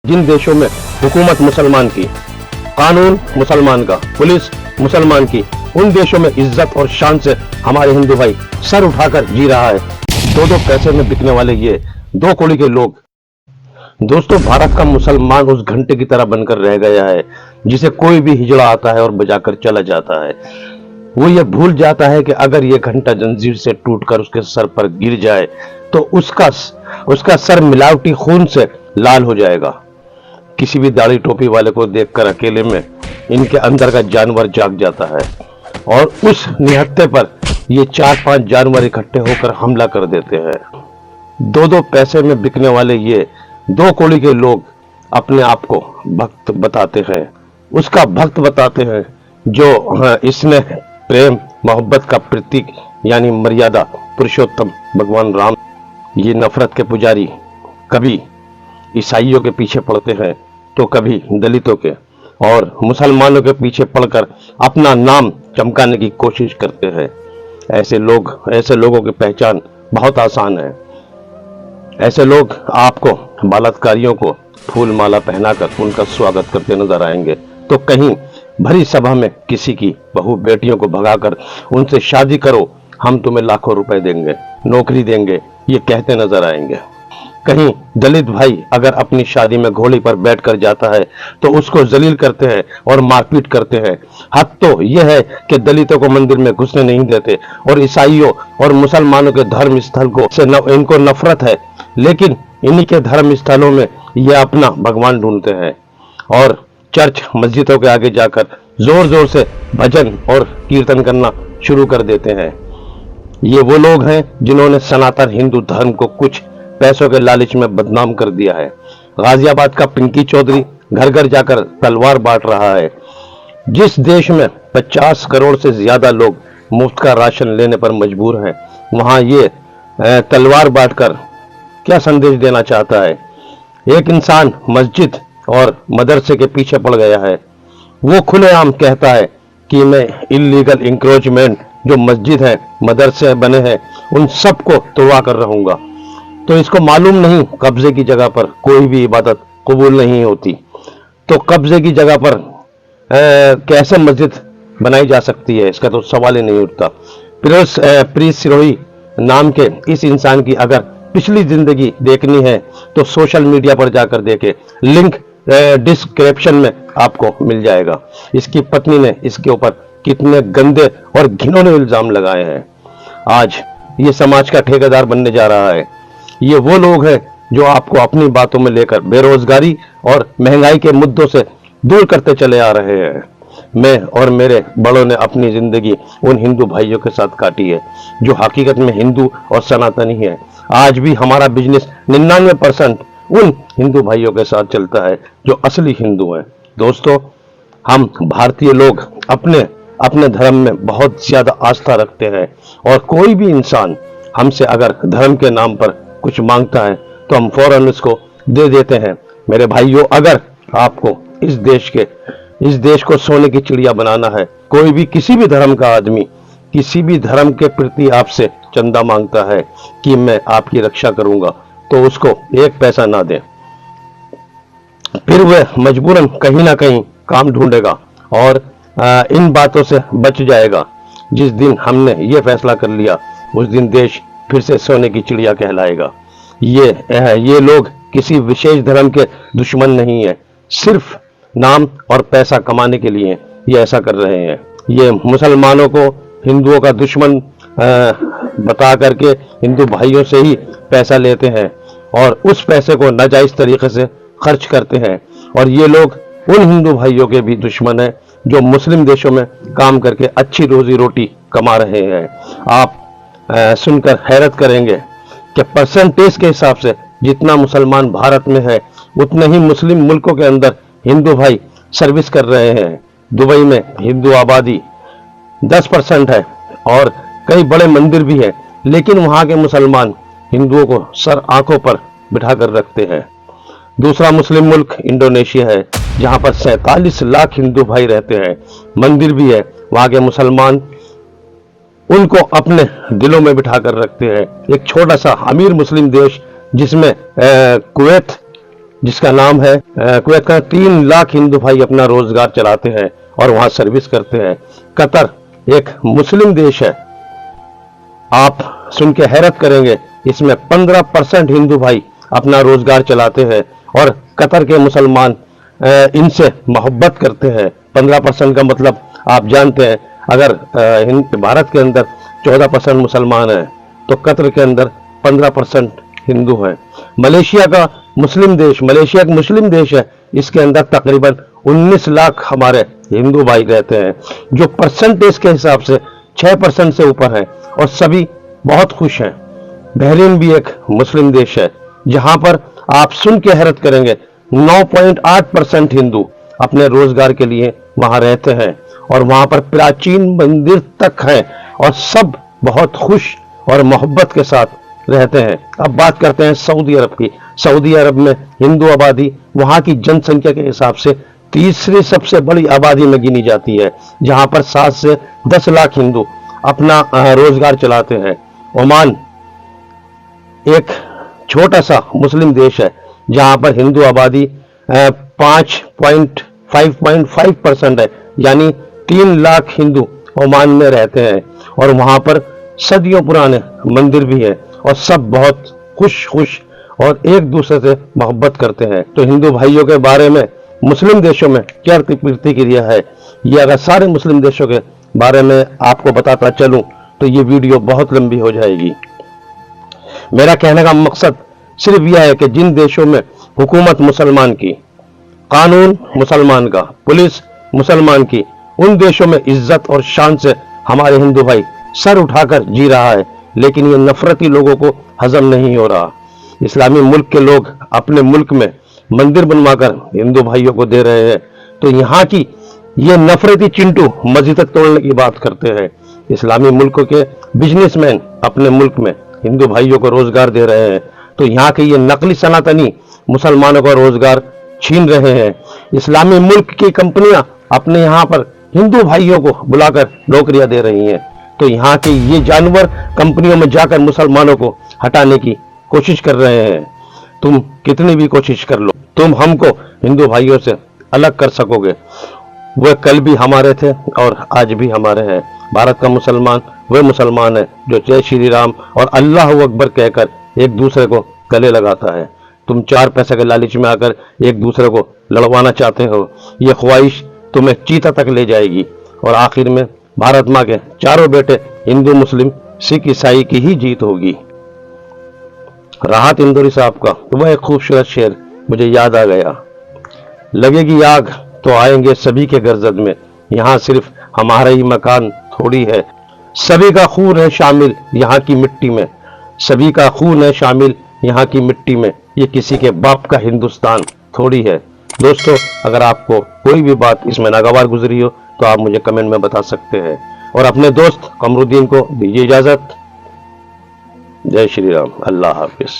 जिन देशों में हुकूमत मुसलमान की, कानून मुसलमान का, पुलिस मुसलमान की, उन देशों में इज्जत और शान से हमारे हिंदू भाई सर उठाकर जी रहा है। दो पैसे में बिकने वाले ये दो कौड़ी के लोग। दोस्तों, भारत का मुसलमान उस घंटे की तरह बनकर रह गया है जिसे कोई भी हिजड़ा आता है और बजाकर चला जाता है। वो ये भूल जाता है कि अगर ये घंटा जंजीर से टूटकर उसके सर पर गिर जाए तो उसका सर मिलावटी खून से लाल हो जाएगा। किसी भी दाढ़ी टोपी वाले को देखकर अकेले में इनके अंदर का जानवर जाग जाता है और उस निहत्थे पर ये 4-5 जानवर इकट्ठे होकर हमला कर देते हैं। दो पैसे में बिकने वाले ये दो कौड़ी के लोग अपने आप को भक्त बताते हैं, उसका भक्त बताते हैं जो इसने प्रेम मोहब्बत का प्रतीक यानी मर्यादा पुरुषोत्तम भगवान राम। ये नफरत के पुजारी कभी ईसाइयों के पीछे पड़ते हैं तो कभी दलितों के और मुसलमानों के पीछे पड़कर अपना नाम चमकाने की कोशिश करते हैं। ऐसे लोगों की पहचान बहुत आसान है। ऐसे लोग आपको बलात्कारियों को फूल माला पहनाकर उनका स्वागत करते नजर आएंगे तो कहीं भरी सभा में किसी की बहू बेटियों को भगाकर उनसे शादी करो, हम तुम्हें लाखों रुपए देंगे, नौकरी देंगे, ये कहते नजर आएंगे। कहीं दलित भाई अगर अपनी शादी में घोड़ी पर बैठकर जाता है तो उसको जलील करते हैं और मारपीट करते हैं। हद तो यह है कि दलितों को मंदिर में घुसने नहीं देते और ईसाइयों और मुसलमानों के धर्म स्थल को से इनको नफरत है, लेकिन इन्हीं के धर्म स्थलों में यह अपना भगवान ढूंढते हैं और चर्च मस्जिदों के आगे जाकर जोर जोर से भजन और कीर्तन करना शुरू कर देते हैं। ये वो लोग हैं जिन्होंने सनातन हिंदू धर्म को कुछ पैसों के लालच में बदनाम कर दिया है। गाजियाबाद का पिंकी चौधरी घर घर जाकर तलवार बांट रहा है। जिस देश में 50 करोड़ से ज्यादा लोग मुफ्त का राशन लेने पर मजबूर हैं, वहां ये तलवार बांटकर क्या संदेश देना चाहता है? एक इंसान मस्जिद और मदरसे के पीछे पड़ गया है। वो खुलेआम कहता है कि मैं इलीगल इंक्रोचमेंट जो मस्जिद है, मदरसे बने हैं, उन सबको तोड़वा कर रहूंगा। तो इसको मालूम नहीं कब्जे की जगह पर कोई भी इबादत कबूल नहीं होती, तो कब्जे की जगह पर कैसे मस्जिद बनाई जा सकती है, इसका तो सवाल ही नहीं उठता। प्रीस सिरोही नाम के इस इंसान की अगर पिछली जिंदगी देखनी है तो सोशल मीडिया पर जाकर देखे, लिंक डिस्क्रिप्शन में आपको मिल जाएगा। इसकी पत्नी ने इसके ऊपर कितने गंदे और घिनौने इल्जाम लगाए हैं। आज ये समाज का ठेकेदार बनने जा रहा है। ये वो लोग हैं जो आपको अपनी बातों में लेकर बेरोजगारी और महंगाई के मुद्दों से दूर करते चले आ रहे हैं। मैं और मेरे बड़ों ने अपनी जिंदगी उन हिंदू भाइयों के साथ काटी है जो हकीकत में हिंदू और सनातनी है। आज भी हमारा बिजनेस 99% उन हिंदू भाइयों के साथ चलता है जो असली हिंदू हैं। दोस्तों, हम भारतीय लोग अपने धर्म में बहुत ज्यादा आस्था रखते हैं और कोई भी इंसान हमसे अगर धर्म के नाम पर कुछ मांगता है तो हम फौरन उसको दे देते हैं। मेरे भाइयों, अगर आपको इस देश को सोने की चिड़िया बनाना है, कोई भी किसी भी धर्म का आदमी किसी भी धर्म के प्रति आपसे चंदा मांगता है कि मैं आपकी रक्षा करूंगा, तो उसको 1 पैसा ना दें। फिर वह मजबूरन कहीं ना कहीं काम ढूंढेगा और इन बातों से बच जाएगा। जिस दिन हमने ये फैसला कर लिया उस दिन देश फिर से सोने की चिड़िया कहलाएगा। ये लोग किसी विशेष धर्म के दुश्मन नहीं है, सिर्फ नाम और पैसा कमाने के लिए ये ऐसा कर रहे हैं। ये मुसलमानों को हिंदुओं का दुश्मन बता करके हिंदू भाइयों से ही पैसा लेते हैं और उस पैसे को नाजायज तरीके से खर्च करते हैं। और ये लोग उन हिंदू भाइयों के भी दुश्मन हैं जो मुस्लिम देशों में काम करके अच्छी रोजी रोटी कमा रहे हैं। आप सुनकर हैरत करेंगे कि परसेंटेज के हिसाब से जितना मुसलमान भारत में है उतने ही मुस्लिम मुल्कों के अंदर हिंदू भाई सर्विस कर रहे हैं। दुबई में हिंदू आबादी 10% है और कई बड़े मंदिर भी हैं, लेकिन वहां के मुसलमान हिंदुओं को सर आंखों पर बिठाकर रखते हैं। दूसरा मुस्लिम मुल्क इंडोनेशिया है जहां पर 47 लाख हिंदू भाई रहते हैं, मंदिर भी है। वहां के मुसलमान उनको अपने दिलों में बिठाकर रखते हैं। एक छोटा सा अमीर मुस्लिम देश जिसमें कुवैत जिसका नाम है कुवैत का 3 लाख हिंदू भाई अपना रोजगार चलाते हैं और वहां सर्विस करते हैं। कतर एक मुस्लिम देश है, आप सुन के हैरत करेंगे, इसमें 15% हिंदू भाई अपना रोजगार चलाते हैं और कतर के मुसलमान इनसे मोहब्बत करते हैं। 15% का मतलब आप जानते हैं, अगर भारत के अंदर 14% मुसलमान हैं तो कतर के अंदर 15% हिंदू हैं। मलेशिया का मुस्लिम देश, मलेशिया एक मुस्लिम देश है, इसके अंदर तकरीबन 19 लाख हमारे हिंदू भाई रहते हैं, जो परसेंटेज के हिसाब से 6% से ऊपर है और सभी बहुत खुश हैं। बहरीन भी एक मुस्लिम देश है, जहां पर आप सुन के हैरत करेंगे 9.8% हिंदू अपने रोजगार के लिए वहां रहते हैं और वहां पर प्राचीन मंदिर तक हैं और सब बहुत खुश और मोहब्बत के साथ रहते हैं। अब बात करते हैं सऊदी अरब की। सऊदी अरब में हिंदू आबादी वहां की जनसंख्या के हिसाब से तीसरी सबसे बड़ी आबादी में गिनी जाती है, जहां पर 7 से 10 लाख हिंदू अपना रोजगार चलाते हैं। ओमान एक छोटा सा मुस्लिम देश है, जहां पर हिंदू आबादी 5.5% है, यानी 3 लाख हिंदू ओमान में रहते हैं और वहां पर सदियों पुराने मंदिर भी है और सब बहुत खुश और एक दूसरे से मोहब्बत करते हैं। तो हिंदू भाइयों के बारे में मुस्लिम देशों में क्या प्रतिक्रिया है, ये अगर सारे मुस्लिम देशों के बारे में आपको बताता चलूं तो ये वीडियो बहुत लंबी हो जाएगी। मेरा कहने का मकसद सिर्फ यह है कि जिन देशों में हुकूमत मुसलमान की, कानून मुसलमान का, पुलिस मुसलमान की, उन देशों में इज्जत और शान से हमारे हिंदू भाई सर उठाकर जी रहा है, लेकिन ये नफरती लोगों को हजम नहीं हो रहा। इस्लामी मुल्क के लोग अपने मुल्क में मंदिर बनवाकर हिंदू भाइयों को दे रहे हैं, तो यहाँ की ये नफरती चिंटू मस्जिद तोड़ने की बात करते हैं। इस्लामी मुल्कों के बिजनेसमैन अपने मुल्क में हिंदू भाइयों को रोजगार दे रहे हैं, तो यहाँ के ये नकली सनातनी मुसलमानों का रोजगार छीन रहे हैं। इस्लामी मुल्क की कंपनियां अपने यहाँ पर हिंदू भाइयों को बुलाकर नौकरियां दे रही हैं, तो यहाँ के ये जानवर कंपनियों में जाकर मुसलमानों को हटाने की कोशिश कर रहे हैं। तुम कितनी भी कोशिश कर लो, तुम हमको हिंदू भाइयों से अलग कर सकोगे। वे कल भी हमारे थे और आज भी हमारे हैं। भारत का मुसलमान वह मुसलमान है जो जय श्री राम और अल्लाह अकबर कहकर एक दूसरे को गले लगाता है। तुम 4 पैसे के लालच में आकर एक दूसरे को लड़वाना चाहते हो, ये ख्वाहिश तुम्हें चीता तक ले जाएगी और आखिर में भारत माँ के चारों बेटे हिंदू, मुस्लिम, सिख, ईसाई की ही जीत होगी। राहत इंदौरी साहब का वह एक खूबसूरत शेर मुझे याद आ गया, लगेगी आग तो आएंगे सभी के गर्जद में, यहाँ सिर्फ हमारा ही मकान थोड़ी है, सभी का खून है शामिल यहाँ की मिट्टी में, सभी का खून है शामिल यहाँ की मिट्टी में, ये किसी के बाप का हिंदुस्तान थोड़ी है। दोस्तों, अगर आपको कोई भी बात इसमें नागवार गुजरी हो तो आप मुझे कमेंट में बता सकते हैं और अपने दोस्त कमरुद्दीन को दीजिए इजाजत। जय श्री राम, अल्लाह हाफिज।